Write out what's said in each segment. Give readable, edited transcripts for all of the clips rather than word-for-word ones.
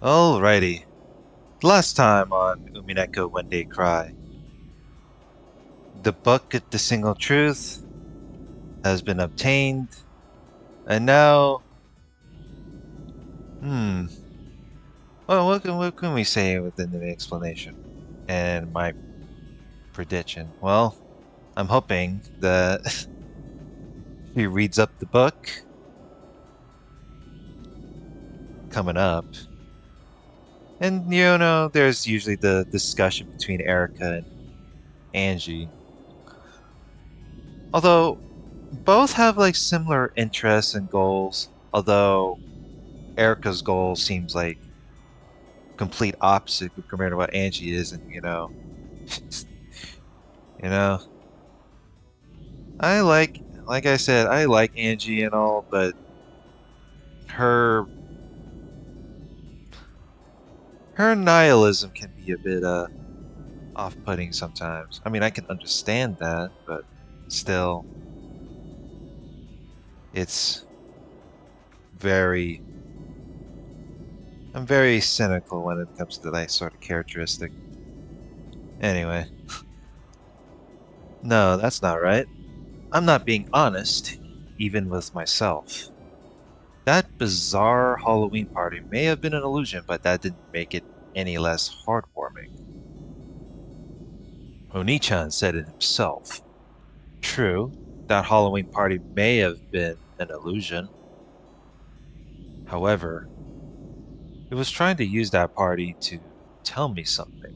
Alrighty. Last time on Umineko When They Cry, the book at the single truth has been obtained, and now, hmm, well, what can we say within the explanation and my prediction? Well, I'm hoping that she reads up the book coming up, and there's usually the discussion between Erica and Angie. Although both have like similar interests and goals, although Erica's goal seems like complete opposite compared to what Angie is, and you know, I like I said, I like Angie and all, but her her nihilism can be a bit off-putting sometimes. I mean, I can understand that, but still, it's very I'm very cynical when it comes to that sort of characteristic. Anyway, no, that's not right. I'm not being honest, even with myself. That bizarre Halloween party may have been an illusion, but that didn't make it any less heartwarming. Oni-chan said it himself. True, that Halloween party may have been an illusion. However, it was trying to use that party to tell me something.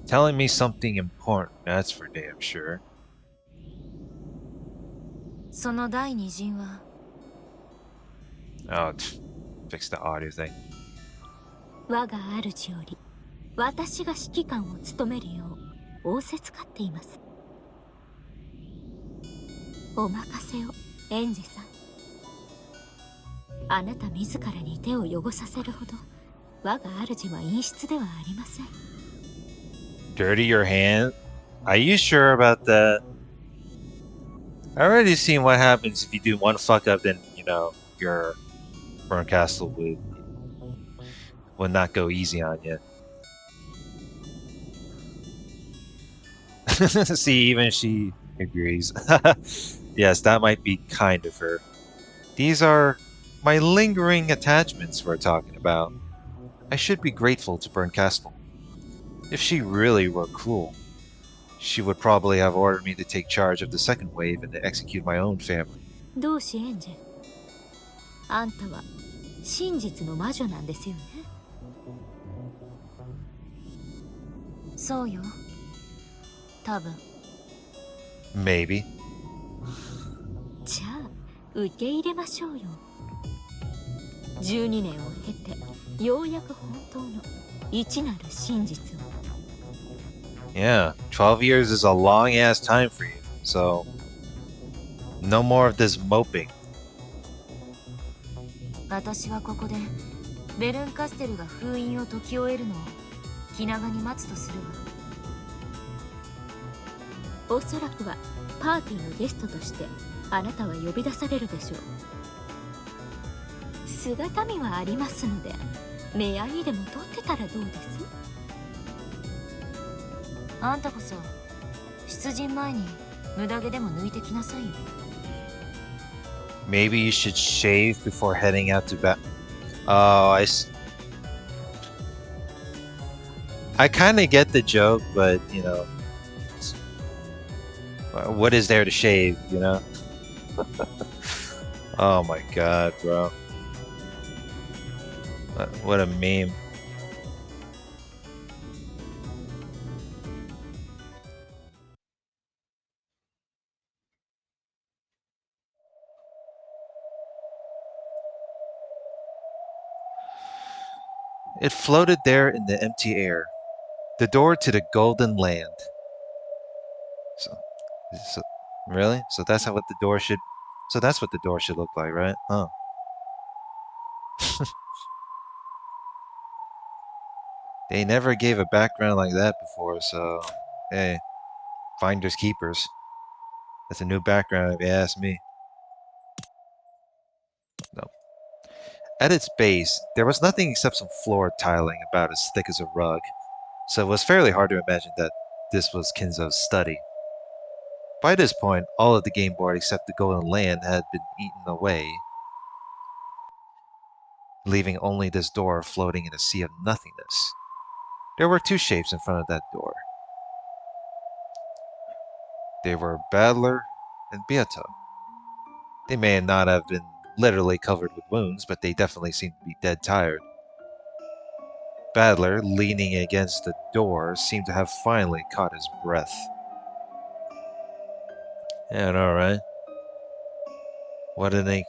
Telling me something important, that's for damn sure. その第二陣は Oh, fix the audio thing. 我が主より私が指揮官を務めるよう仰せつかっています。お任せを、エンジさん。あなた自らに手を汚させるほど我が主は陰湿ではありません。Dirty your hand? Are you sure about that? I already seen what happens if you do one fuck up, then your burn castle would not go easy on you. See, even she agrees. Yes, that might be kind of her. These are my lingering attachments we're talking about. I should be grateful to Burn Castle. If she really were cruel, she would probably have ordered me to take charge of the second wave and to execute my own family. どうしエンジェ、あんたは真実の魔女なんですよね。そうよ。多分。Maybe. じゃあ受け入れましょうよ。12年を経てようやく本当の一なる真実を。Yeah, 12 years is a long ass time for you, so no more of this moping. 私はここでベルンカステルが封印を解き終えるのを気長に待つとするわ。おそらくはパーティーのゲストとしてあなたは呼び出されるでしょう。姿見はありますので目合いでも取ってたらどうです？あんたこそ出陣前に無駄毛でも抜いてきなさいよ。Maybe you should shave before heading out to bat. Oh, I kind of get the joke, but what is there to shave, Oh my god, bro. What a meme. It floated there in the empty air. The door to the golden land. So, so really? So that's how what the door should. So that's what the door should look like, right? Oh. They never gave a background like that before, so hey, finders keepers. That's a new background if you ask me. No. At its base, there was nothing except some floor tiling about as thick as a rug, so it was fairly hard to imagine that this was Kinzo's study. By this point, all of the game board except the golden land had been eaten away, leaving only this door floating in a sea of nothingness. There were two shapes in front of that door. They were Battler and Beato. They may not have been literally covered with wounds, but they definitely seemed to be dead tired. Battler, leaning against the door, seemed to have finally caught his breath. Yeah, alright. What an ink.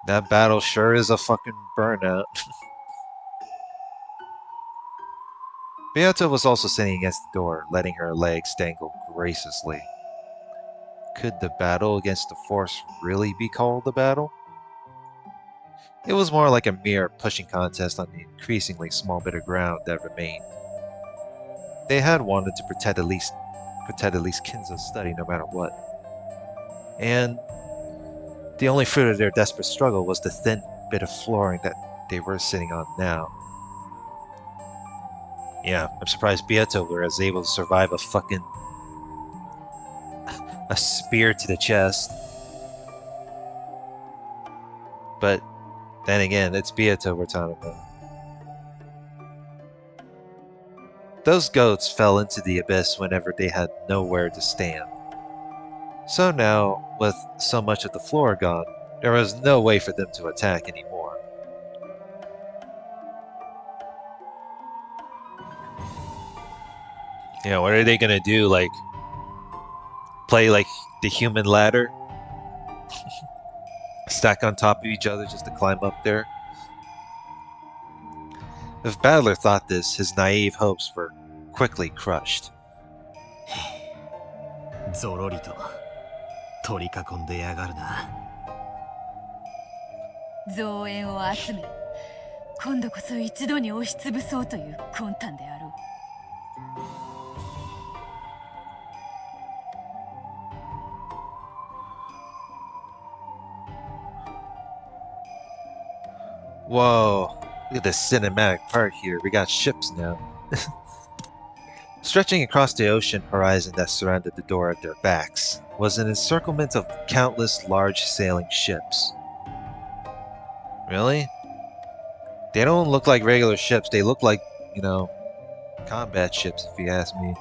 That battle sure is a fucking burnout. Beato was also sitting against the door, letting her legs dangle graciously. Could the battle against the Force really be called a battle? It was more like a mere pushing contest on the increasingly small bit of ground that remained. They had wanted to protect at least Kinza's study no matter what. And the only fruit of their desperate struggle was the thin bit of flooring that they were sitting on now. Yeah, I'm surprised Beato was able to survive a spear to the chest. But then again, it's Beato we're talking about. Those goats fell into the abyss whenever they had nowhere to stand. So now, with so much of the floor gone, there was no way for them to attack anymore. What are they gonna do? Like, play like the human ladder? Stack on top of each other just to climb up there? If Battler thought this, his naive hopes were quickly crushed. ゾロリと取り囲んでやがるな。増援を集め、今度こそ一度に押しつぶそうという魂胆であろう。Whoa, look at this cinematic part here. We got ships now. Stretching across the ocean horizon that surrounded the door at their backs was an encirclement of countless large sailing ships. Really? They don't look like regular ships. They look like, combat ships, if you ask me.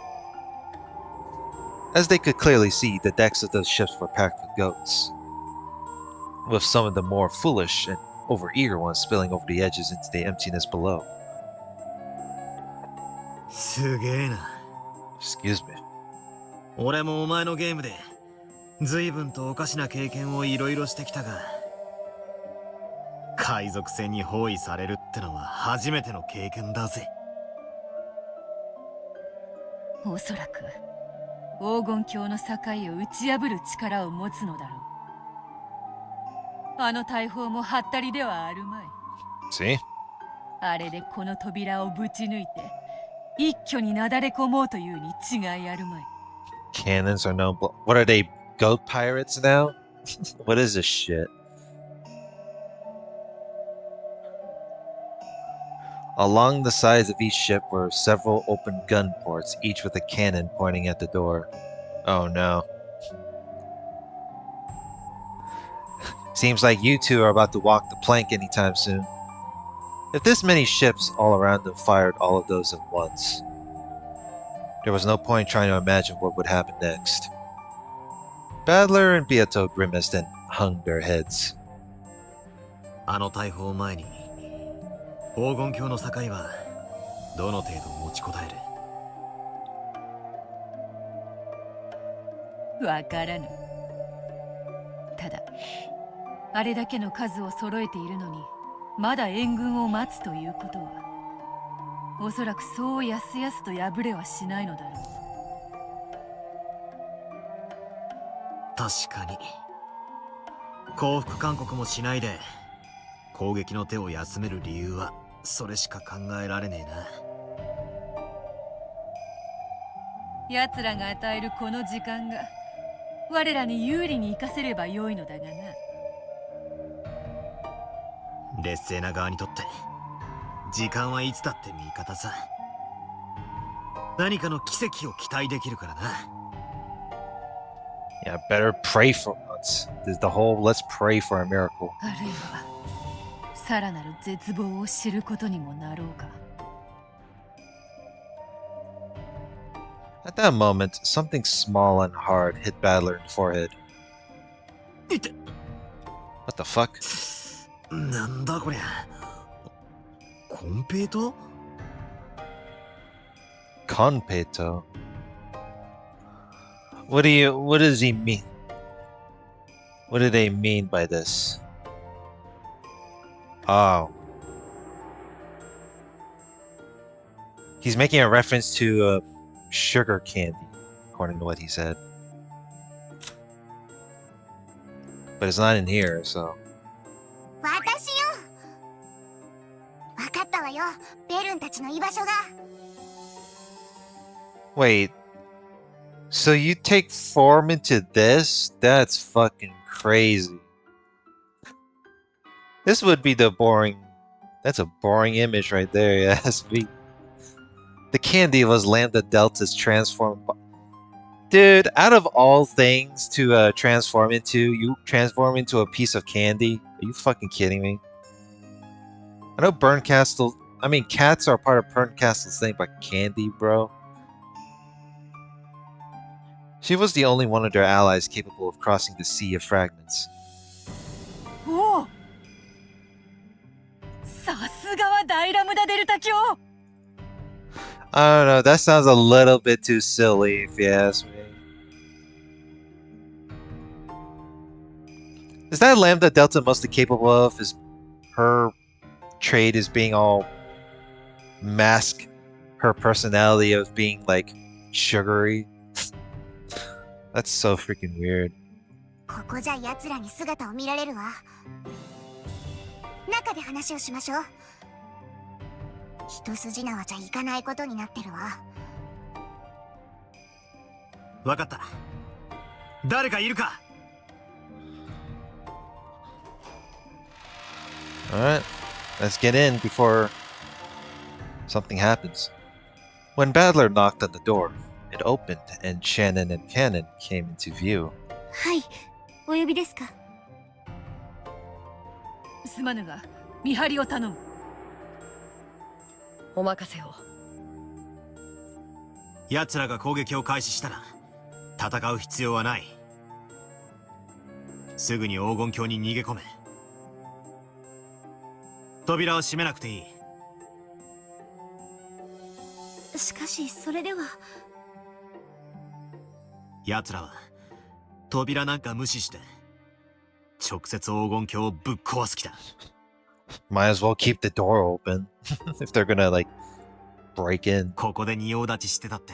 As they could clearly see, the decks of those ships were packed with goats, with some of the more foolish and overeager ones spilling over the edges into the emptiness below. すげえな。Excuse me. 俺もお前のゲームで随分とおかしな経験をいろいろしてきたが、海賊船に包囲されるってのは初めての経験だぜ。おそらく黄金鏡の境を打ち破る力を持つのだろう。あの大砲もハったりではあるまい。See? あれでこの扉をぶち抜いて一挙になだれ込もうというに違いあるまい。Cannons are no... What are they, goat pirates now? What is this shit? Along the sides of each ship were several open gun ports, each with a cannon pointing at the door. Oh no. Seems like you two are about to walk the plank anytime soon. If this many ships all around them fired all of those at once, there was no point trying to imagine what would happen next. Battler and Beato grimaced and hung their heads. あの大砲を前に黄金鏡の境はどの程度持ちこたえる？わからぬ。ただあれだけの数を揃えているのにまだ援軍を待つということは、おそらくそうやすやすと敗れはしないのだろう。確かに降伏勧告もしないで攻撃の手を休める理由はそれしか考えられねえな。奴らが与えるこの時間が我らに有利に生かせればよいのだがな。劣勢な側にとって時間はいつだって味方さ。何かの奇跡を期待できるからな。Yeah, better pray for once. There's the whole let's pray for a miracle. あるいはさらなる絶望を知ることにもなろうか。At that moment, something small and hard hit Battler in the forehead. いて、 What the fuck? なんだこりゃ。コンペイト？ Conpeto. What does he mean? What do they mean by this? Oh. He's making a reference to sugar candy, according to what he said. But it's not in here, so. 私よ。わかったわよ。ベルンたちの居場所が。Wait. So you take form into this? That's fucking crazy. This would be the boring... That's a boring image right there, yeah. The candy was Lambda Delta's transform... Dude, out of all things to transform into, you transform into a piece of candy? Are you fucking kidding me? I know Burncastle... I mean, cats are part of Burncastle's thing, but candy, bro? She was the only one of their allies capable of crossing the sea of fragments. おお、さすがは大ラムダデルタ卿。 I don't know, that sounds a little bit too silly if you ask me. Is that Lambda Delta mostly capable of? Is her trait is being all mask her personality of being like sugary? That's so freaking weird. ここじゃ奴らに姿を見られるわ。中で話をしましょう。一筋縄じゃいかないことになってるわ。わかった。誰かいるか？ Alright, let's get in before something happens. When Battler knocked on the door, it opened and Shannon and Cannon came into view. はい、お呼びですか。すまぬが見張りを頼む。お任せを。奴らが攻撃を開始したら戦う必要はない。すぐに黄金鏡に逃げ込め。扉を閉めなくていい。しかしそれでは。奴らは扉なんか無視して直接黄金鏡をぶっ壊す気だ。Might as well keep the door open if they're gonna like break in. ここで仁王立ちしてたって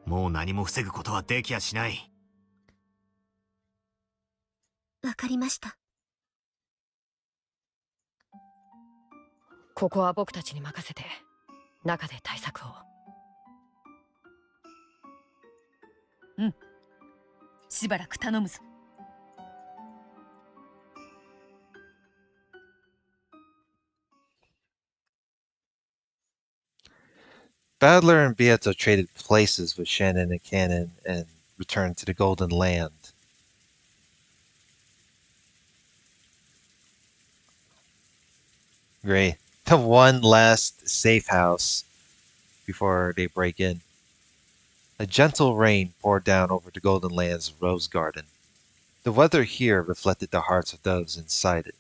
もう何も防ぐことはできやしない。わかりました。ここは僕たちに任せて中で対策を。うん、しばらく頼むぞ。Battler and Beato traded places with Shannon and Cannon and returned to the Golden Land. Great. The one last safe house before they break in. A gentle rain poured down over the Golden Land's rose garden. The weather here reflected the hearts of those inside it.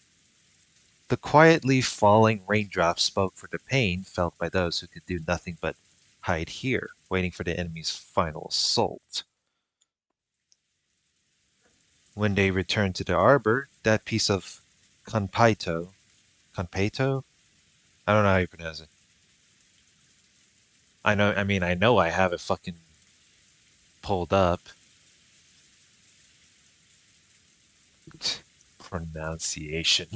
The quietly falling raindrops spoke for the pain felt by those who could do nothing but hide here, waiting for the enemy's final assault. When they returned to the arbor, that piece of conpeito? I don't know how you pronounce it. I know I have it fucking pulled up. Pronunciation.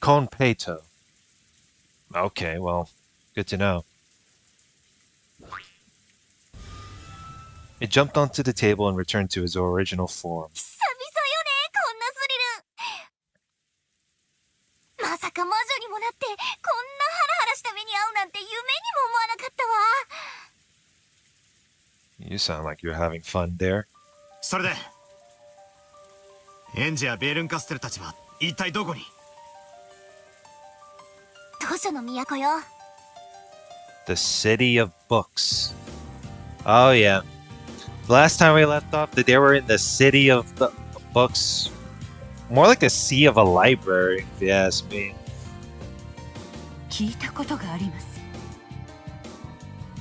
Conpeito. Okay, well, good to know. It jumped onto the table and returned to its original form. 久々よね、こんなスリル。さか魔女にもなってこんなハラハラした目に遭うなんて夢にも思わなかったわ。 You sound like you're having fun there. それでエンジェやベールンカステルたちは一体どこに？図書の都よ。 The city of books. Oh yeah. Last time we left off, they were in the city of the books. More like the sea of a library, if you ask me. 聞いたことがあります。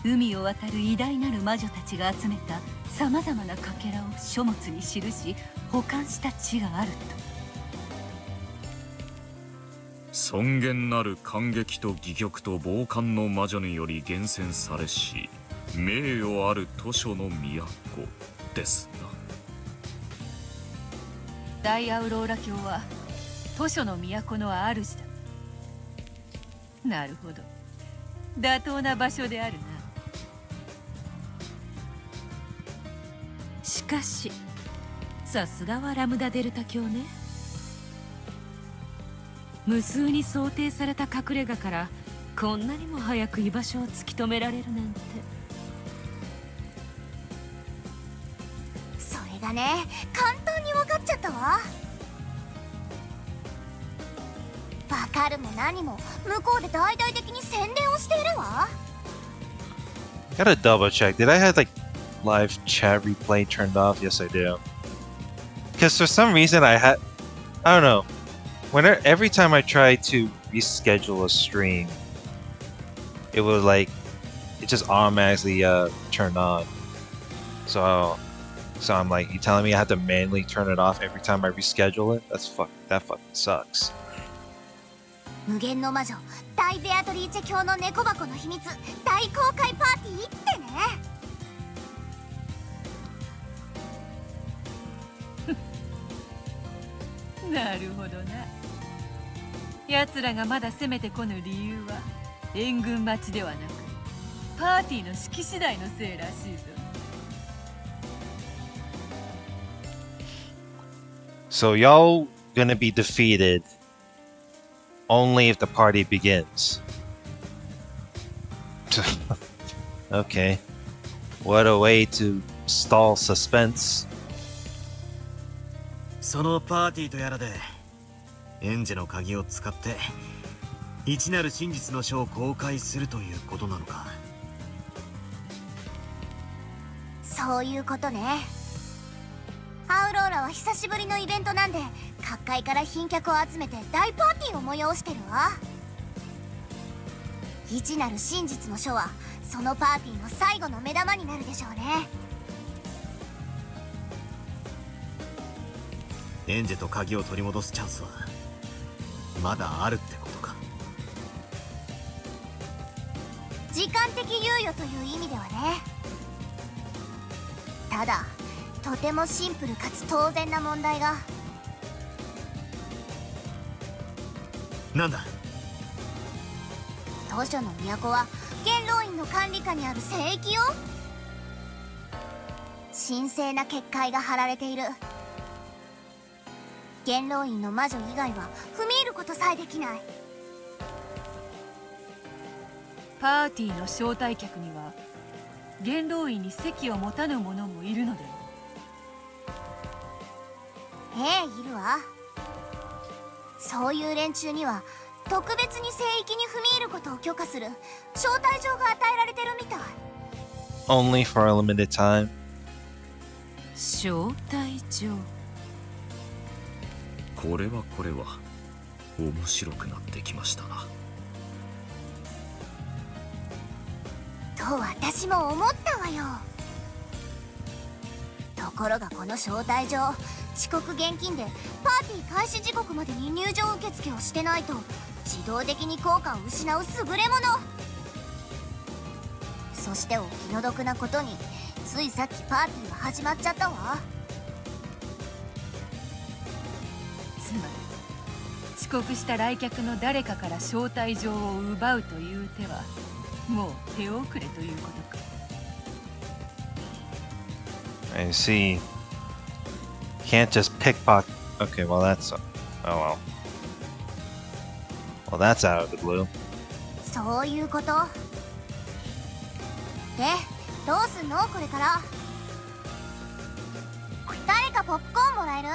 海を渡る偉大なる魔女たちが集めたさまざまなかけらを書物に記し保管した地があると。尊厳なる感激と戯曲と傍観の魔女により厳選されし名誉ある図書の都ですな。大アウローラ教は図書の都の主だ。なるほど、妥当な場所であるな。しかしさすがはラムダデルタ教ね。無数に想定された隠れ家からこんなにも早く居場所を突き止められるなんて。それがね、簡単に分かっちゃったわ。分かるも何も向こうで大々的に宣伝をしているわ。 Gotta double check. Did I have like live chat replay turned off? Yes, I do. Because for some reason I don't know. Every time I try to reschedule a stream, it would it just automatically turn on. So I'm like, you telling me I have to manually turn it off every time I reschedule it? That fucking sucks. 無限の魔女大ベアトリーチェ教の猫箱の秘密大公開パーティーってね。なるほどな。奴らがまだ攻めてこぬ理由は援軍待ちではなくパーティーの式次第のせいらしいぞ。So y'all gonna be defeated only if the party begins. Okay. What a way to stall suspense. そのパーティーとやらでエンジェの鍵を使って一なる真実の書を公開するということなのか。そういうことね。アウローラは久しぶりのイベントなんで各界から賓客を集めて大パーティーを催してるわ。一なる真実の書はそのパーティーの最後の目玉になるでしょうね。エンジェと鍵を取り戻すチャンスはまだあるってことか。時間的猶予という意味ではね。ただとてもシンプルかつ当然な問題が。なんだ？図書の都は元老院の管理下にある聖域よ。神聖な結界が張られている。元老院の魔女以外は踏み入ることさえできない。パーティーの招待客には元老院に席を持たぬ者もいるのでは。ええ、いるわ。そういう連中には特別に聖域に踏み入ることを許可する招待状が与えられてるみたい。 Only for a limited time. 招待状。これは面白くなってきましたな。と私も思ったわよ。ところがこの招待状遅刻厳禁でパーティー開始時刻までに入場受付をしてないと自動的に効果を失う優れもの。そしてお気の毒なことについさっきパーティーが始まっちゃったわ。つまり遅刻した来客の誰かから招待状を奪うという手はもう手遅れということか。I see. Can't just pickpocket. Okay, well that's oh well. Well, that's out of the blue. そういうことで、どうすんのこれから。誰かポップコーンもらえる？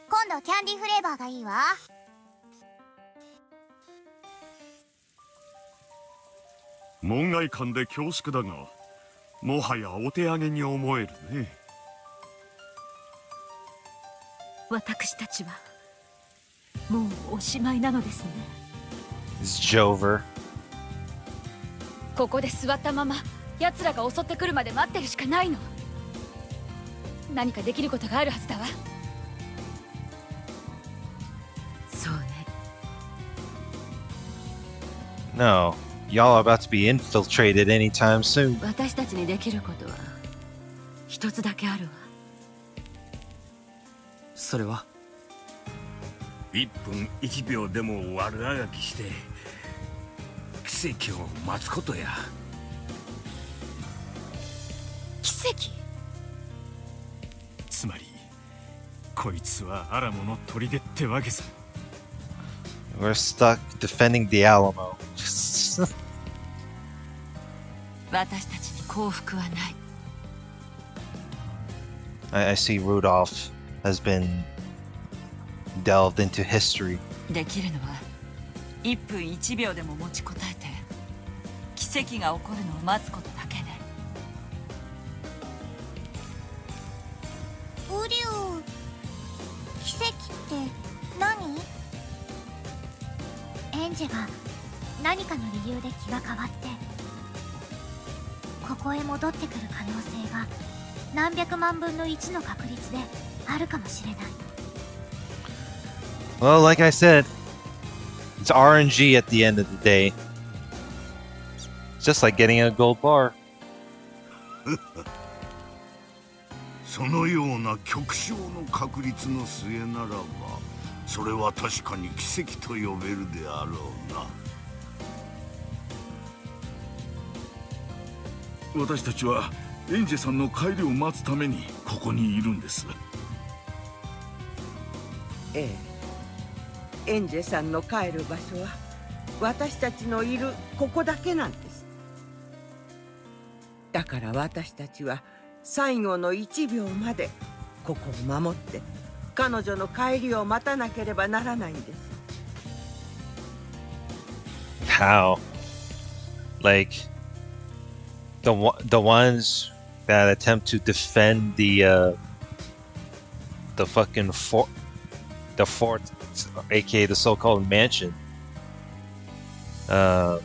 今度キャンディーフレーバーがいいわ。門外漢で恐縮だが、もはやお手上げに思えるね。私たちはもうおしまいなのですね。 It's Jover. ここで座ったまま奴らが襲ってくるまで待ってるしかないの。何かできることがあるはずだわ。そうね。 No, y'all are about to be infiltrated anytime soon. 私たちにできることは一つだけあるわ。それは1分1秒でも悪あがきして奇跡を待つことや。奇跡？つまりこいつはアラモの砦ってわけさ。 We're stuck defending the Alamo. 私たちに幸福はない。I see Rudolph has been delved into history. できるのは1分1秒でも持ちこたえて奇跡が起こるのを待つことだけね。ウリュウ、奇跡って何？エンジェが何かの理由で気が変わってここへ戻ってくる可能性が何百万分の1の確率であるかもしれない。 Well, like I said, it's RNG at the end of the day. It's just like getting a gold bar. そのような極小の確率の末ならば、それは確かに奇跡と呼べるであろうな。私たちはエンジェさんの帰りを待つためにここにいるんです。ええ、エンジェさんの帰る場所は私たちのいるここだけなんです。だから私たちは最後の1秒までここを守って彼女の帰りを待たなければならないんです。 How? Like the ones that attempt to defend the fucking fort, aka the so-called mansion, can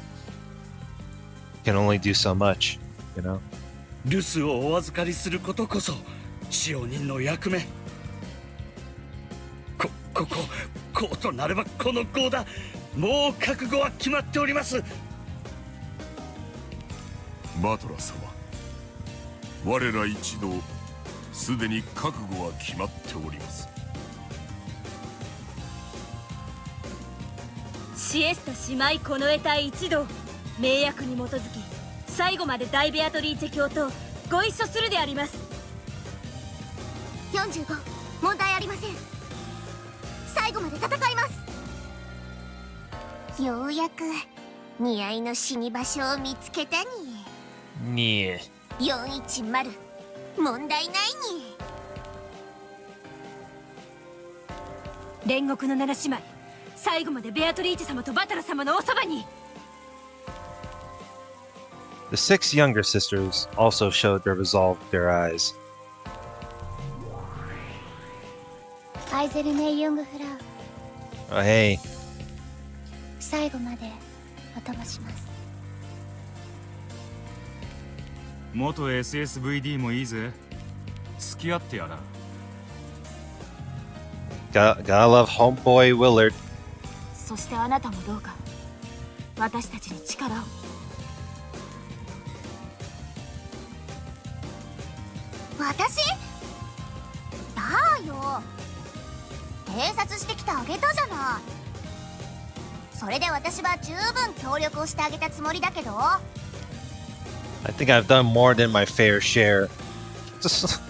only do so much, you know. 留守をお預かりすることこそ使用人の役目。こうとなればこの号だ。もう覚悟は決まっております。バトラ様、我ら一同すでに覚悟は決まっております。シエスタ姉妹近衛隊一同、盟約に基づき最後まで大ベアトリーチェ教とご一緒するであります。45、問題ありません。最後まで戦います。ようやく似合いの死に場所を見つけたに。Yeah. 410、問題ないに。煉獄の7姉妹、最後までベアトリーチェ様とバトラ様のおそばに。 The 6 younger sisters also showed their resolve with their eyes. アイゼルネ・ユングフラウ、 Oh, hey. 最後までお供します。元 SSVD もいいぜ。付き合ってやら。Gotta love homeboy Willard. そしてあなたもどうか私たちに力を。私？だよ。偵察してきてあげたじゃない。それで私は十分協力をしてあげたつもりだけど。I think I've done more than my fair share. Just,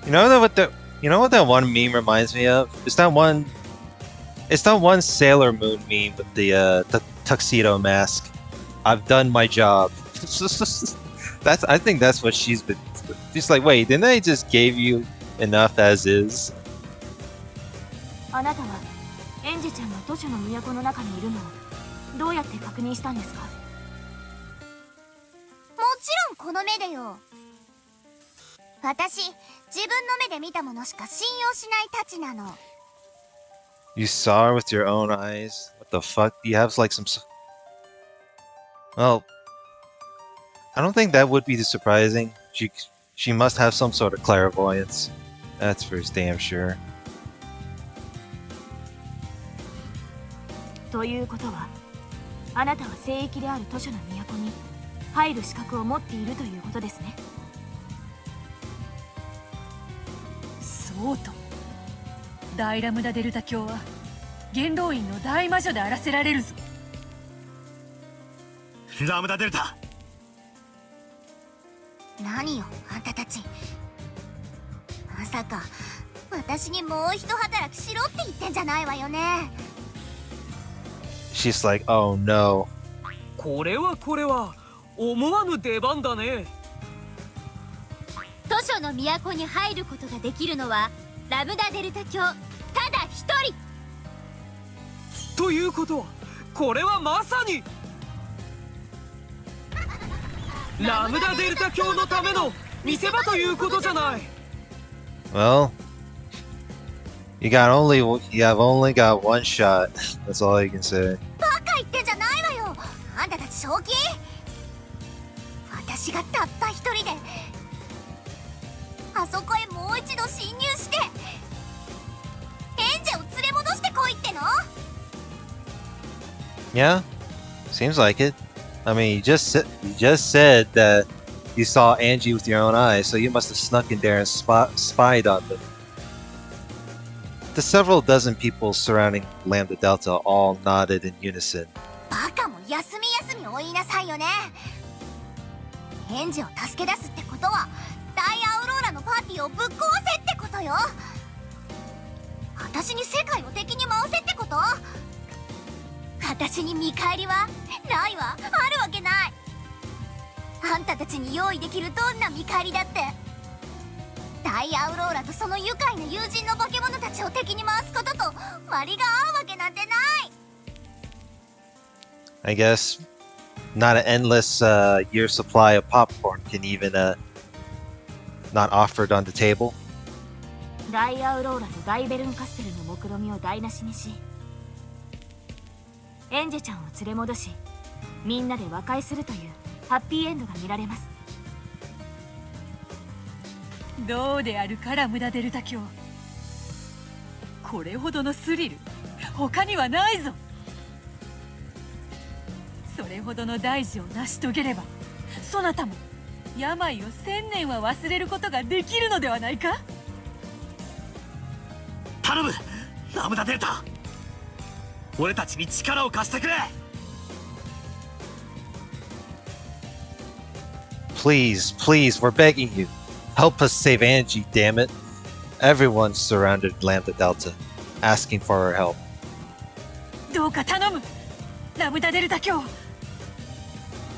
you know what that one meme reminds me of? Is that one It's not one Sailor Moon meme with the tuxedo mask. I've done my job. I think that's what she's been. She's like, wait, didn't I just gave you enough as is? あなたはエンジェちゃんが図書の都の中にいるのをどうやって確認したんですか？もちろんこの目でよ。私、自分の目で見たものしか信用しないたちなの。You saw her with your own eyes? What the fuck? Do you have like some... Well, I don't think that would be surprising. She must have some sort of clairvoyance. That's for damn sure. ということは、あなたは聖域である図書の都に入る資格を持っているということですね。そうとも。大ラムダデルタ教は元老院の大魔女であらせられるぞ。ラムダデルタ。何よ、あんたたち。まさか私にもう一働きしろって言ってんじゃないわよね。She's like, oh no. これは思わぬ出番だね。図書の都に入ることができるのはラムダデルタ教ただ一人。ということはこれはまさにラムダデルタ教のための見せ場ということじゃない。 Well, you have only got one shot. That's all you can say. バカ言ってんじゃないわよ。あんたたち正気？私がたった一人であそこへもう一度侵入してエンジェを連れ戻してこいっての？ Yeah, seems like it. I mean, you just said that you saw Angie with your own eyes, so you must have snuck in there and spied on them. The several dozen people surrounding Lambda Delta all nodded in unison. バカも休み休みお言いなさいよね。エンジを助け出すってことはダイアウローラのパーティーをぶっ壊せってことよ。私に世界を敵に回せってこと？私に見返りはないわ。あるわけない。あんたたちに用意できるどんな見返りだってダイアウローラとその愉快な友人の化け物たちを敵に回すことと割が合うわけなんてない。 I guess not an endless year supply of popcorn can even not offered on the table. ダイアウローラとガイベルンカステルの目論見を台無しにしエンジェちゃんを連れ戻しみんなで和解するというハッピーエンドが見られます。どうであるかラムダデルタ教。これほどのスリル他にはないぞ。それほどの大事を成し遂げればそなたも病を1000年は忘れることができるのではないか。頼むラムダデルタ。俺たちに力を貸してくれ。 Please, please, we're begging you. Help us save Angie, damn it. Everyone surrounded Lambda Delta, asking for our help. どうか頼むラムダデルタ教。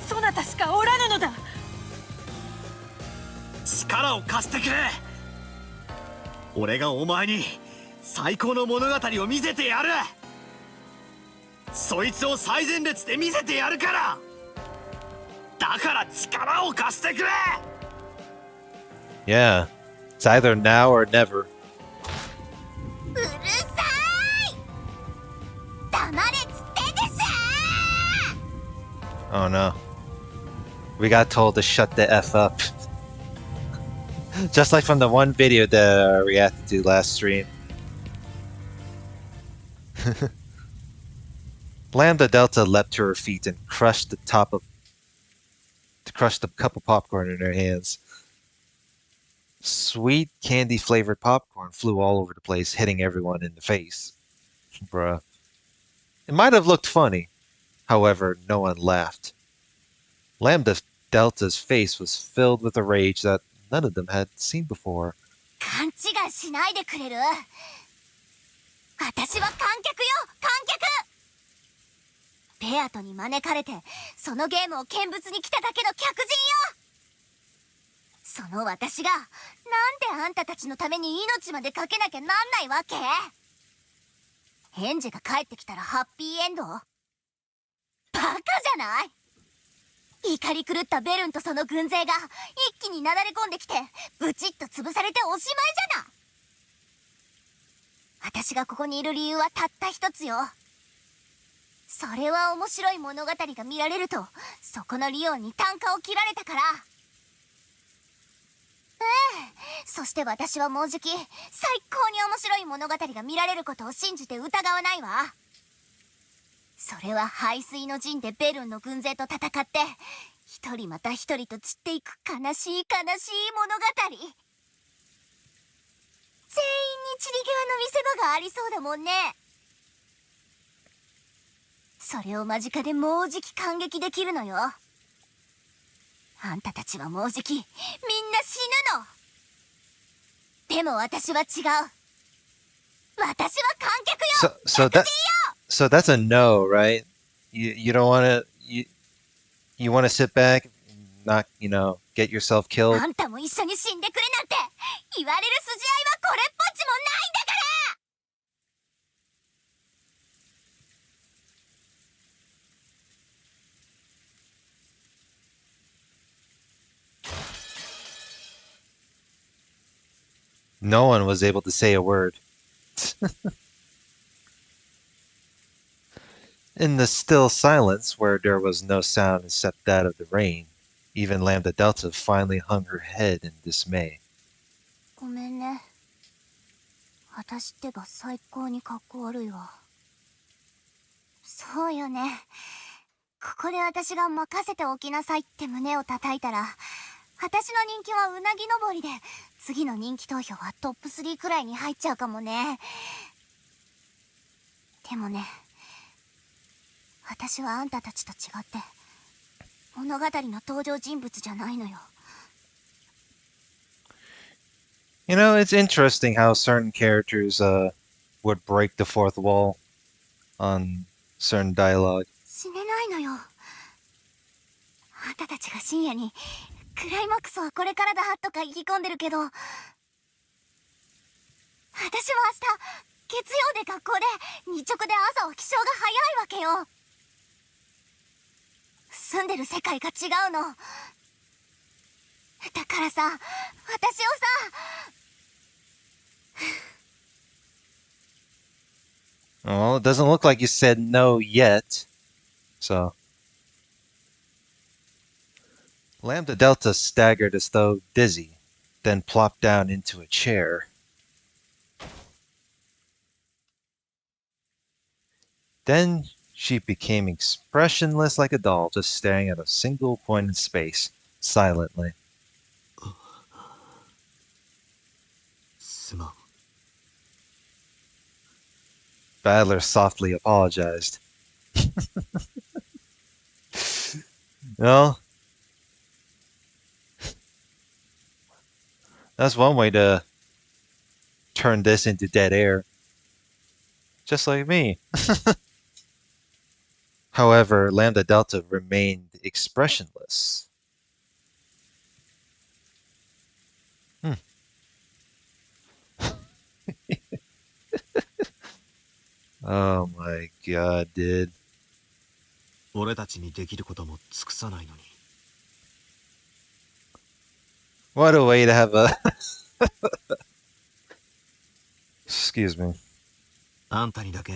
そなたしかおらぬのだ。力を貸してくれ。俺がお前に最高の物語を見せてやる。そいつを最前列で見せてやるから。だから力を貸してくれ。 Yeah, it's either now or never. うるさい。黙れっつってんです。 Oh no. We got told to shut the F up. Just like from the one video that I reacted to last stream. Lambda Delta leapt to her feet and crushed the cup of popcorn in her hands. Sweet candy-flavored popcorn flew all over the place, hitting everyone in the face. Bruh. It might have looked funny. However, no one laughed. Lambda Delta's face was filled with a rage that none of them had seen before. 勘違いしないでくれる？私私は観客よ、観客。ベアトに招かれてそのゲームを見物に来ただけの客人よ。その私がなんであんたたちのために命までかけなきゃなんないわけ？エンジェが帰ってきたらハッピーエンド？バカじゃない？怒り狂ったベルンとその軍勢が一気になだれ込んできてブチッと潰されておしまいじゃない。私がここにいる理由はたった一つよ。それは面白い物語が見られるとそこのリオンに単価を切られたから。そして私はもうじき最高に面白い物語が見られることを信じて疑わないわ。それは排水の陣でベルンの軍勢と戦って一人また一人と散っていく悲しい悲しい物語。全員に散り際の見せ場がありそうだもんね。それを間近でもうじき感激できるのよ。あんたたちはもうじきみんな死ぬの。でも私は違う。私は観客よ。 So that's a no, right? You don't want to you want to sit back and not, get yourself killed. あんたも一緒に死んでくれなんて言われる筋合いはこれっぽっちもないんだから。No one was able to say a word. In the still silence, where there was no sound except that of the rain, even Lambda Delta finally hung her head in dismay. ごめんね。私ってば最高にかっこ悪いわ。そうよね。ここで私が任せておきなさいって胸を叩いたら、私の人気はうなぎ登りで、次の人気投票はトップ3くらいに入っちゃうかもね。でもね、私はあんたたちと違って物語の登場人物じゃないのよ。It's interesting how certain characters would break the fourth wall on certain dialogue. 死ねないのよ。あんたたちが深夜にクライマックスはこれからだとか意気込んでるけど、私は明日月曜で学校で日直で朝は起床が早いわけよ。住んでる世界が違うの。だからさ、私をさ、Well, it doesn't look like you said no yet. So Lambda Delta staggered as though dizzy, then plopped down into a chair. Then she became expressionless like a doll, just staring at a single point in space, silently. すまん。 Battler softly apologized. Well, that's one way to turn this into dead air. Just like me. However, Lambda Delta remained expressionless. Oh my god, dude. 俺たちにできることも尽くさないのに。 What a way to have a... Excuse me. あんたにだけ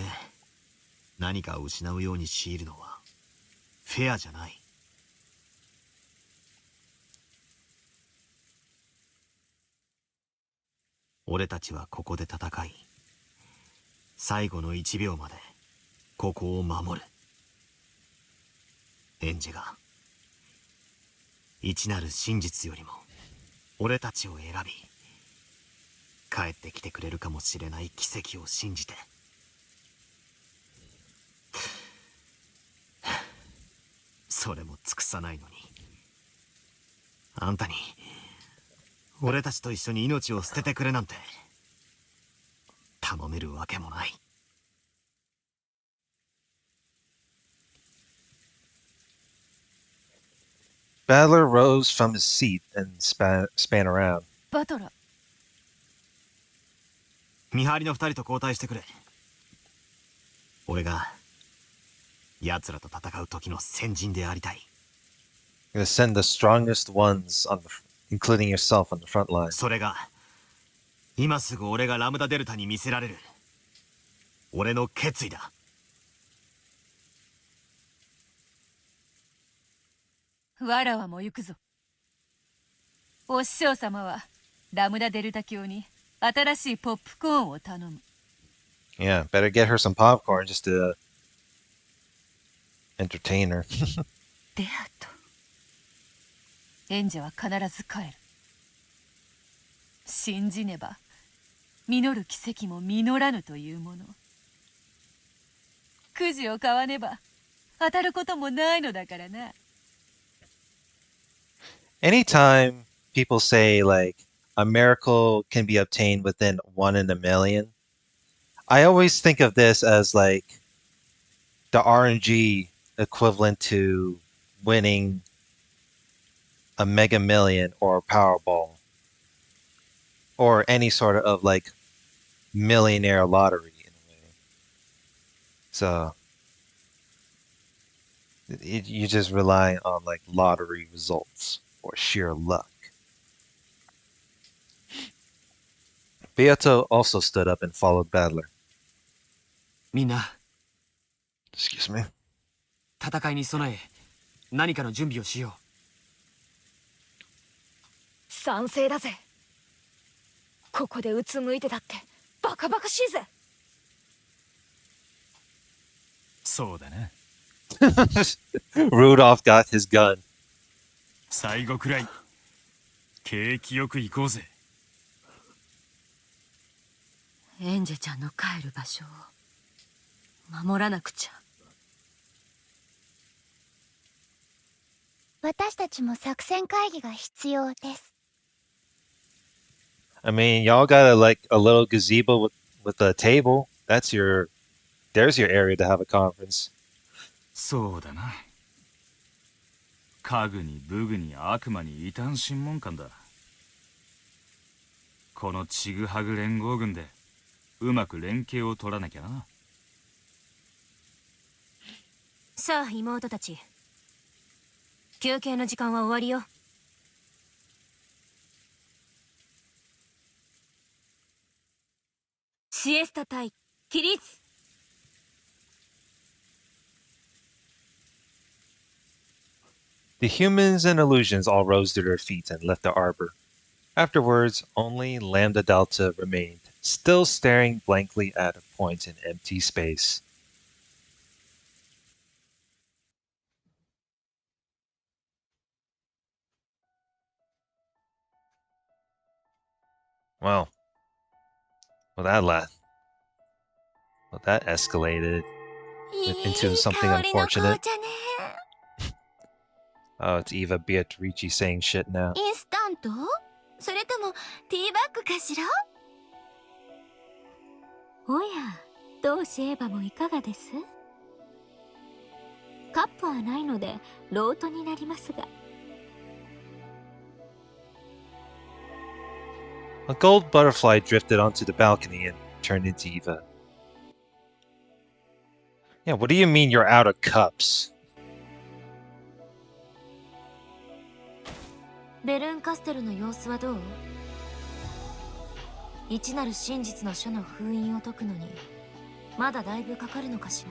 何かを失うように強いるのはフェアじゃない。俺たちはここで戦い、最後の1秒までここを守る。エンジェが一なる真実よりも俺たちを選び、帰ってきてくれるかもしれない奇跡を信じて。それも尽くさないのに、あんたに俺たちと一緒に命を捨ててくれなんて頼めるわけもない。Battler rose from his seat and span around. バトラー、見張りの二人と交代してくれ。俺が奴らと戦う時の先陣でありたい。You're gonna send the strongest ones on including yourself on the front line. それが今すぐ俺がラムダデルタに見せられる俺の決意だ。わらわも行くぞ。お師匠様はラムダデルタ教に新しいポップコーンを頼む。Yeah, better get her some popcorn just to entertain her. デアとエンジェは必ず帰る。信じねば実る奇跡も実らぬというもの。くじを買わねば当たることもないのだからな。Anytime people say like a miracle can be obtained within 1 in a million, I always think of this as like the RNG equivalent to winning a Mega Million or a Powerball or any sort of like millionaire lottery in a way. So you just rely on like lottery results or sheer luck. Beato also stood up and followed Battler. みんな Excuse me. 戦いに備え何かの準備をしよう。賛成だぜ。ここでうつむいてだってバカバカしいぜ。そうだな。Rudolph got his gun. 最後くらい景気よく行こうぜ。エンジェちゃんの帰る場所を守らなくちゃ。私たちも作戦会議が必要です。I mean, y'all got like a little gazebo with a table. There's your area to have a conference. そうだな。家具に武具に悪魔に異端審問官だ。このちぐはぐ連合軍でうまく連携を取らなきゃな。さあ妹たち、休憩の時間は終わりよ。シエスタ対起立。The humans and illusions all rose to their feet and left the arbor. Afterwards, only Lambda Delta remained, still staring blankly at a point in empty space. Well, that escalated into something unfortunate. Oh, it's Eva Beatrice saying shit now. インスタント？それともティーバッグかしら？おや、同志エヴァもいかがです？カップはないのでロートになりますが。A gold butterfly drifted onto the balcony and turned into Eva. Yeah, what do you mean you're out of cups? ベルンカステルの様子はどう？一なる真実の書の封印を解くのにまだだいぶかかるのかしら。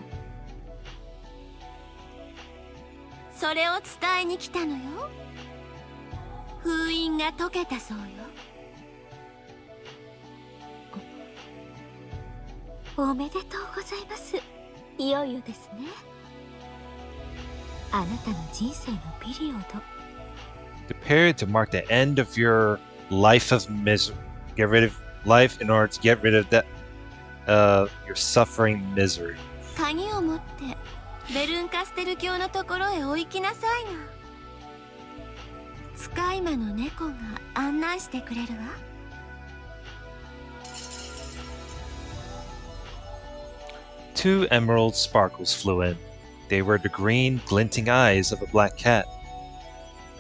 それを伝えに来たのよ。封印が解けたそうよ。おめでとうございます。いよいよですね。あなたの人生のピリオド。Prepare to mark the end of your life of misery. Get rid of life in order to get rid of that, your suffering misery. 鍵を持ってベルンカステル教のところへお行きなさいな。使い魔の猫が案内してくれるわ。Two emerald sparkles flew in. They were the green, glinting eyes of a black cat.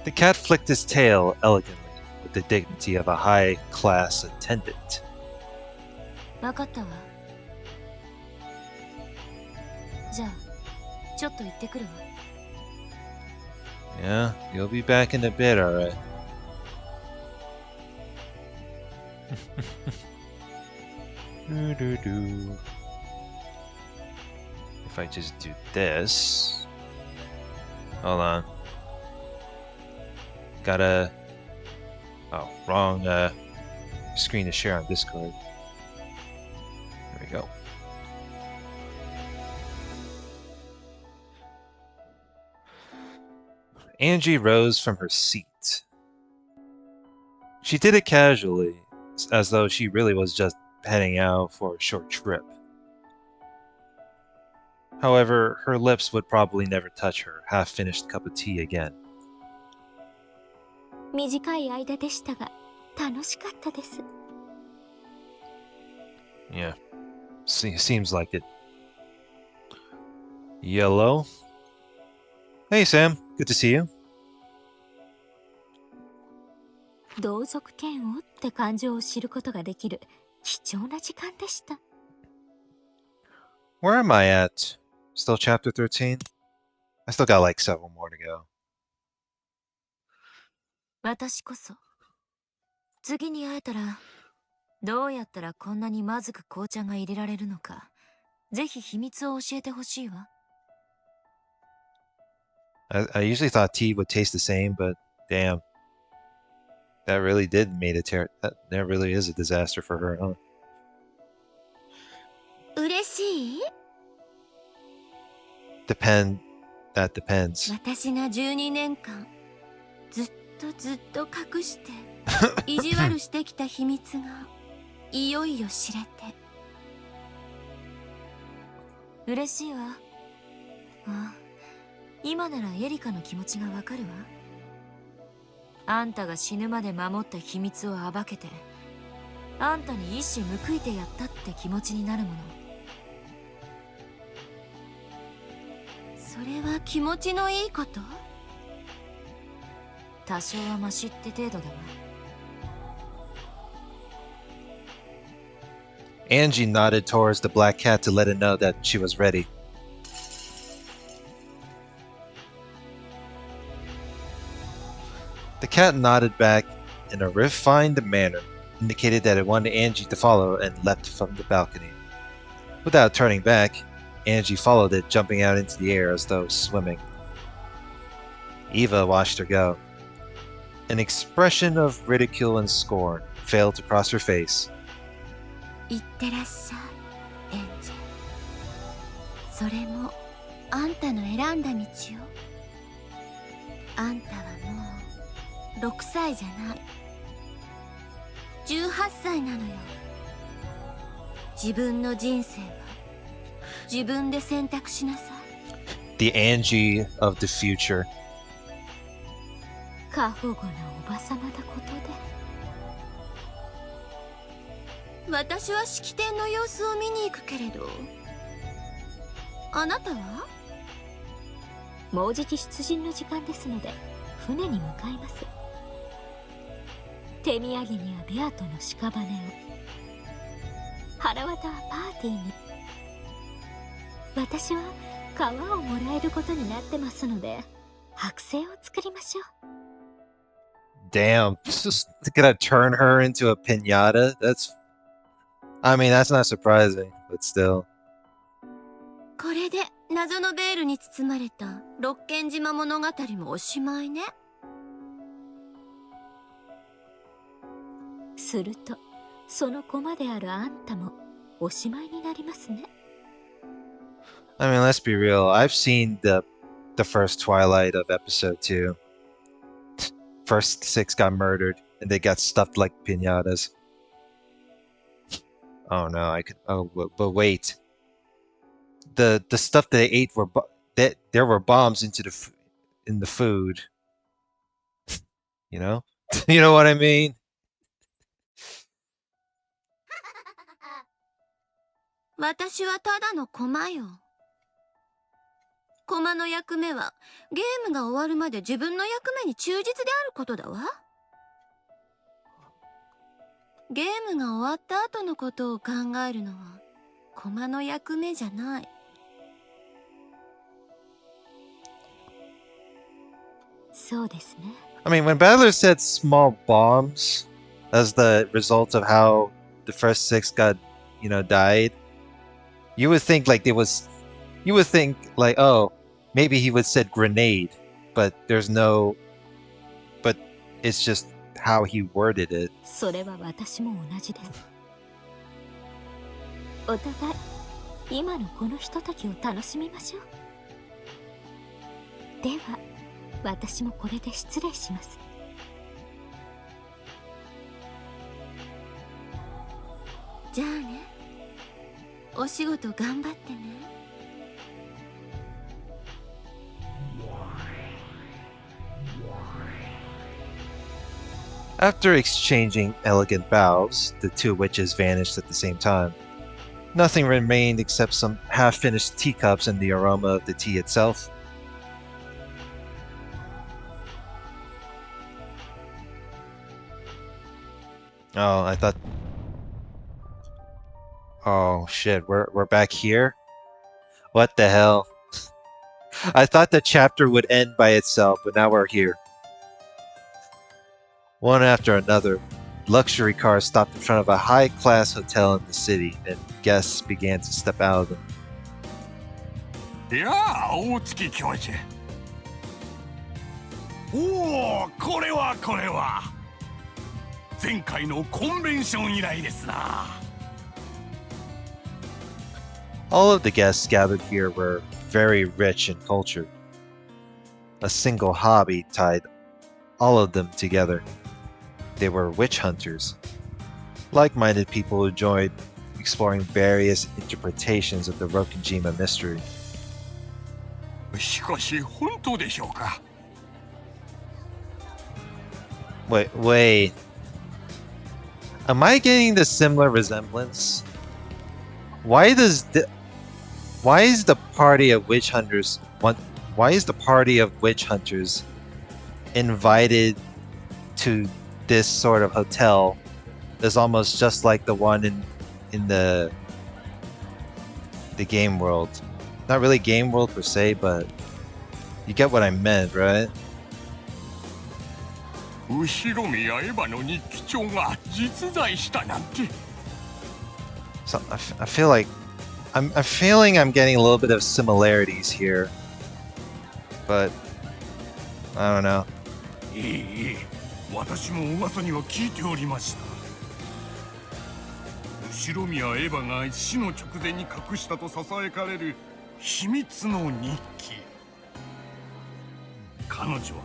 The cat flicked his tail elegantly with the dignity of a high-class attendant. わかったわ。じゃあ、ちょっと行ってくるわ。Yeah, you'll be back in a bit, alright. If I just do this... Hold on. Gotta... Oh, wrong screen to share on Discord. There we go. Angie rose from her seat. She did it casually, as though she really was just heading out for a short trip. However, her lips would probably never touch her half-finished cup of tea again. 短い間でしたが、楽しかったです。Yeah, seems like it. Yellow. Hey Sam, good to see you. 同族嫌悪って感情を知ることができる貴重な時間でした。Where am I at? Still chapter 13? I still got like several more to go. 私こそ次に会えたらどうやったらこんなにまずく紅茶が入れられるのかぜひ秘密を教えてほしいわ。I usually thought tea would taste the same, but damn. That really did made it that really is a disaster for her, huh? 嬉しい？ That depends. 私が12年間ずっと隠して意地悪してきた秘密がいよいよ知れて嬉しいわ。ああ、今ならエリカの気持ちがわかるわ。あんたが死ぬまで守った秘密を暴けてあんたに一矢報いてやったって気持ちになるもの。それは気持ちのいいこと？多少はマシって程度だわ。Angie nodded towards the black cat to let it know that she was ready. The cat nodded back in a refined manner, indicated that it wanted Angie to follow, and leapt from the balcony. Without turning back, Angie followed it, jumping out into the air as though swimming. Eva watched her go. An expression of ridicule and scorn failed to cross her face. いってらっしゃい、エンジェ。それもあんたの選んだ道よ。あんたはもう6歳じゃない。18歳なのよ。自分の人生は自分で選択しなさい。The Angie of the future. 過保護なおばさまだことで。私は式典の様子を見に行くけれど、あなたは？もうじき出陣の時間ですので船に向かいます。手土産にはベアとの屍を、腹渡はパーティーに。私は皮をもらえることになってますので剥製を作りましょう。Damn, just gonna turn her into a piñata? That's not surprising, but still. これで謎のベールに包まれた六軒島物語もおしまいね。するとその駒であるあんたもおしまいになりますね。Let's be real. I've seen the first Twilight of episode 2. First 6 got murdered, and they got stuffed like piñatas. Oh no, I could. Oh, but wait. The stuff that they ate there were bombs in the food. You know, you know what I mean. 私はただの駒よ。駒の役目はゲームが終わるまで自分の役目に忠実であることだわ。ゲームが終わった後のことを考えるのは駒の役目じゃない。そうですね。I mean, when Battler said small bombs as the result of how the first six got, died, you would think like oh, maybe he would said grenade, but but it's just how he worded it. それは私も同じです。お互い今のこのひとときを楽しみましょう。では私もこれで失礼します。じゃあね、お仕事頑張ってね。After exchanging elegant bows, the two witches vanished at the same time. Nothing remained except some half-finished teacups and the aroma of the tea itself. Oh, I thought... Oh shit, we're back here? What the hell? I thought the chapter would end by itself, but now we're here. One after another, luxury cars stopped in front of a high-class hotel in the city, and guests began to step out of them. いやあ、大月教授。おお、これは前回のコンベンション以来ですな。All of the guests gathered here were very rich and cultured. A single hobby tied all of them together. They were witch hunters, like-minded people who enjoyed exploring various interpretations of the Rokujima mystery. しかし本当でしょうか? Wait. Am I getting the similar resemblance? Why is the party of witch hunters invited to this sort of hotel that's almost just like the one in the game world? Not really game world per se, but you get what I meant, right? 後ろ宮エヴァの日記帳が実在したなんて。 So I feel like I'm feeling I'm getting a little bit of similarities here, but I don't know. いい、私も噂には聞いておりました。後ろ宮エヴァが死の直前に隠したと囁かれる秘密の日記。彼女は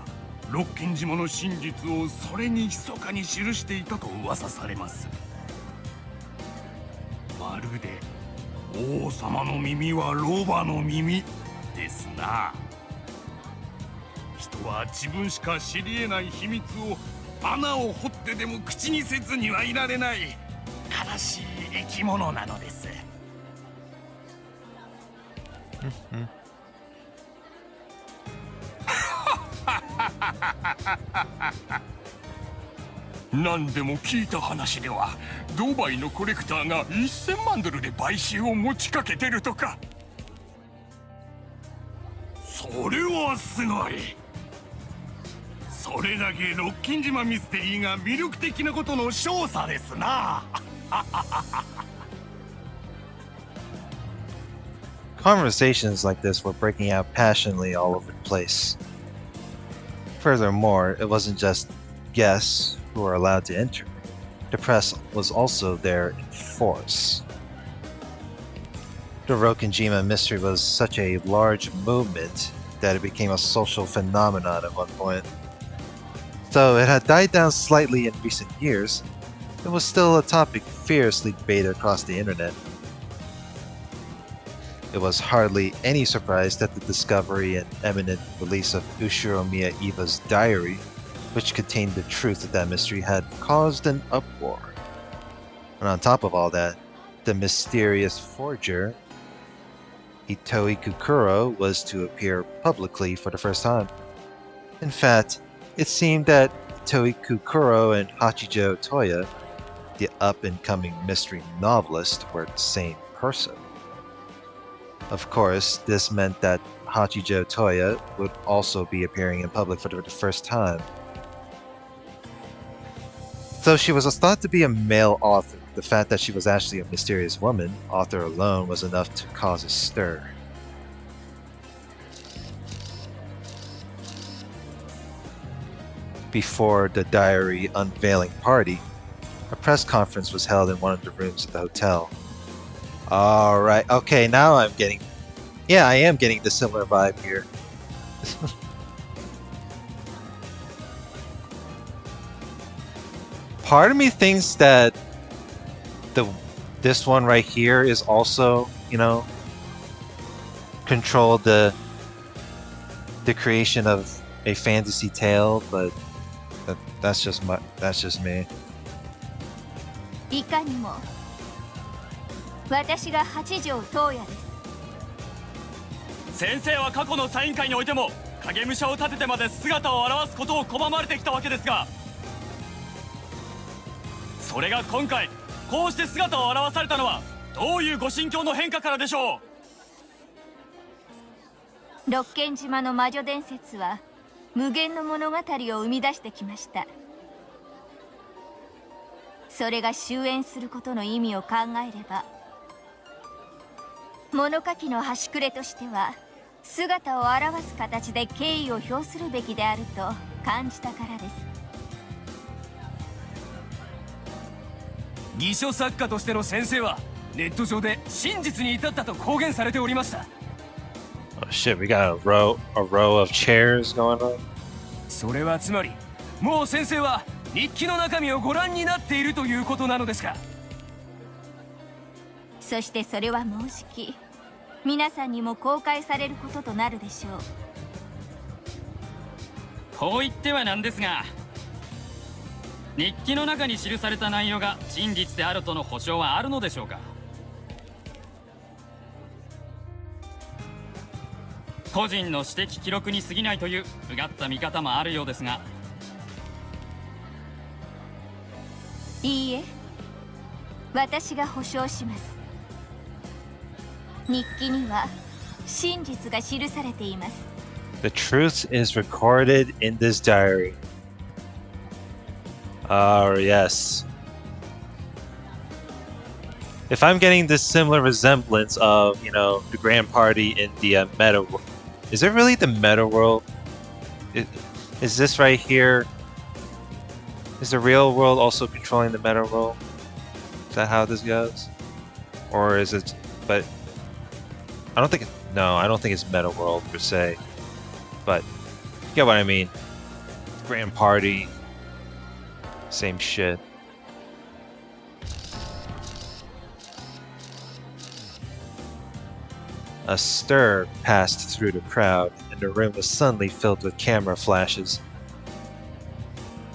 六軒島の真実をそれに密かに記していたと噂されます。まるで王様の耳はロバの耳ですな。人は自分しか知り得ない秘密を穴を掘ってでも口にせずにはいられない悲しい生き物なのです。何でも聞いた話ではドバイのコレクターが1000万ドルで買収を持ちかけてるとか。それはすごい。それだけロッキン島ミステリーが魅力的なことの証左ですな。Conversations like this were breaking out passionately all over the place. Furthermore, it wasn't just guests who were allowed to enter. The press was also there in force. The Rokujima mystery was such a large movement that it became a social phenomenon at one point. Though it had died down slightly in recent years, it was still a topic fiercely debated across the internet. It was hardly any surprise that the discovery and imminent release of Ushiromiya Iba's diary, which contained the truth of that mystery, had caused an uproar. And on top of all that, the mysterious forger, Itoi Kukuro was to appear publicly for the first time. In fact, it seemed that Itoi Kukuro and Hachijo Toya, the up-and-coming mystery novelist, were the same person. Of course, this meant that Hachijo Toya would also be appearing in public for the first time. Though she was thought to be a male author, the fact that she was actually a mysterious woman, author alone, was enough to cause a stir. Before the diary unveiling party, a press conference was held in one of the rooms of the hotel. Alright, okay, now I'm getting... Yeah, I am getting the similar vibe here. Part of me thinks that this one right here is also, you know, control the creation of a fantasy tale, but that's just me. いかにも私が八条東也です。先生は過去のサイン会においても影武者を立ててまで姿を現すことを拒まれてきたわけですが、それが今回こうして姿を現されたのはどういうご心境の変化からでしょう。六軒島の魔女伝説は無限の物語を生み出してきました。それが終焉することの意味を考えれば、物書きの端くれとしては姿を現す形で敬意を表するべきであると感じたからです。偽書作家としての先生はネット上で真実に至ったと公言されておりました。Oh shit, we got a row of chairs going on. それはつまりもう先生は日記の中身をご覧になっているということなのですか。そしてそれはもうじき皆さんにも公開されることとなるでしょう。こう言ってはなんですが、日記の中に記された内容が真実であるとの保証はあるのでしょうか。個人の私的記録に過ぎないといううがった見方もあるようですが。いいえ、私が保証します。日記には真実が記されています。The truth is recorded in this diary. Oh, yes. If I'm getting this similar resemblance of, you know, the grand party in the meta world, is it really the meta world? Is this right here? Is the real world also controlling the meta world? Is that how this goes? Or is it... But... I don't think... No, I don't think it's meta world per se. But... You get what I mean. Grand party. Same shit. A stir passed through the crowd, and the room was suddenly filled with camera flashes.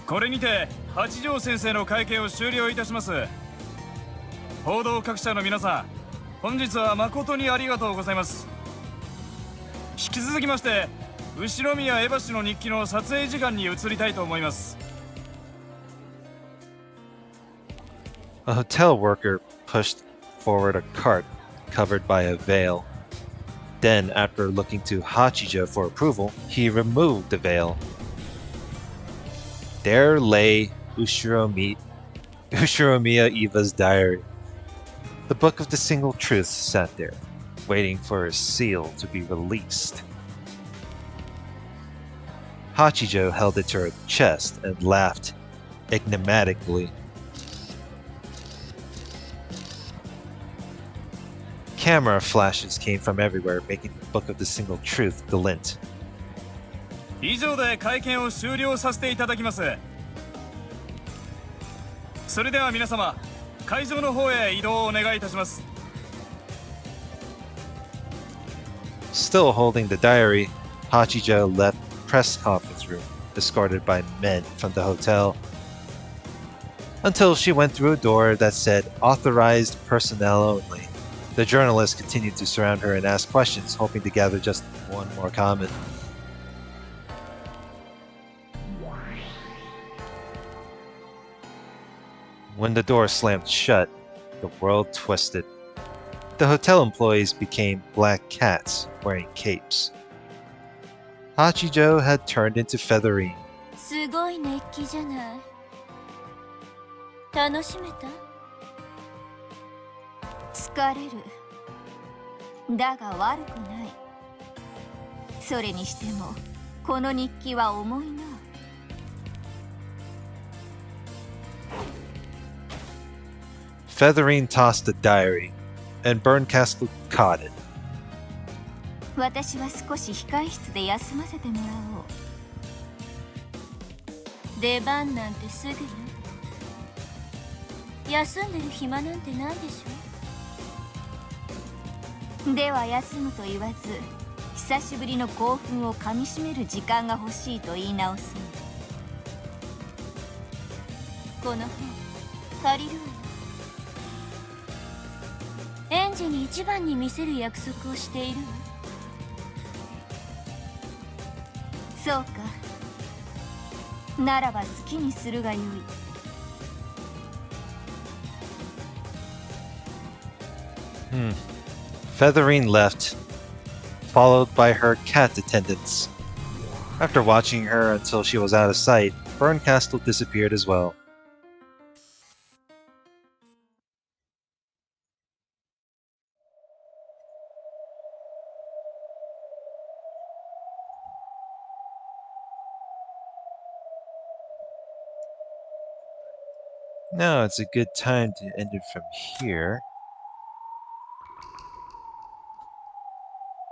これにて八条先生の会見を終了いたします。報道各社の皆さん、本日は誠にありがとうございます。引き続きまして後宮エバ氏の日記の撮影時間に移りたいと思います。 A hotel worker pushed forward a cart covered by a veil. Then, after looking to Hachijo for approval, he removed the veil. There lay Ushiromiya Eva's diary. The book of the single truth sat there, waiting for its seal to be released. Hachijo held it to her chest and laughed enigmatically. Camera flashes came from everywhere, making the book of the single truth glint. 以上で会見を終了させていただきます。それでは皆様、会場の方へ移動をお願いいたします。 Still holding the diary, Hachijo left the press conference room, escorted by men from the hotel, until she went through a door that said authorized personnel only. The journalists continued to surround her and ask questions, hoping to gather just one more comment. When the door slammed shut, the world twisted. The hotel employees became black cats wearing capes. Hachijo had turned into Featherine. すごい熱気じゃない。楽しめた？疲れる。だが悪くない。それにしてもこの日記は重いな。Featherine tossed the diary, and Berncastle caught it. 私は少し控え室で休ませてもらおう。出番なんてすぐよ。休んでる暇なんてないでしょ。では休むと言わず、久しぶりの興奮をかみしめる時間が欲しいと言い直す。この本借りるわよ。エンジに一番に見せる約束をしているわ。そうか。ならば好きにするがよい。Featherine left, followed by her cat attendants. After watching her until she was out of sight, Berncastle disappeared as well. Now it's a good time to end it from here.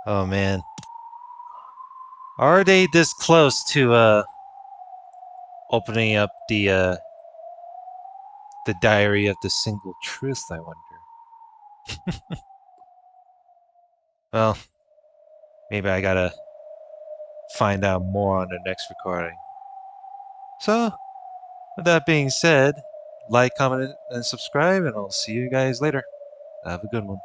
Oh man. Are they this close to opening up the diary of the single truth, I wonder? Well, maybe I gotta find out more on the next recording. So, with that being said, like, comment, and subscribe, and I'll see you guys later. Have a good one.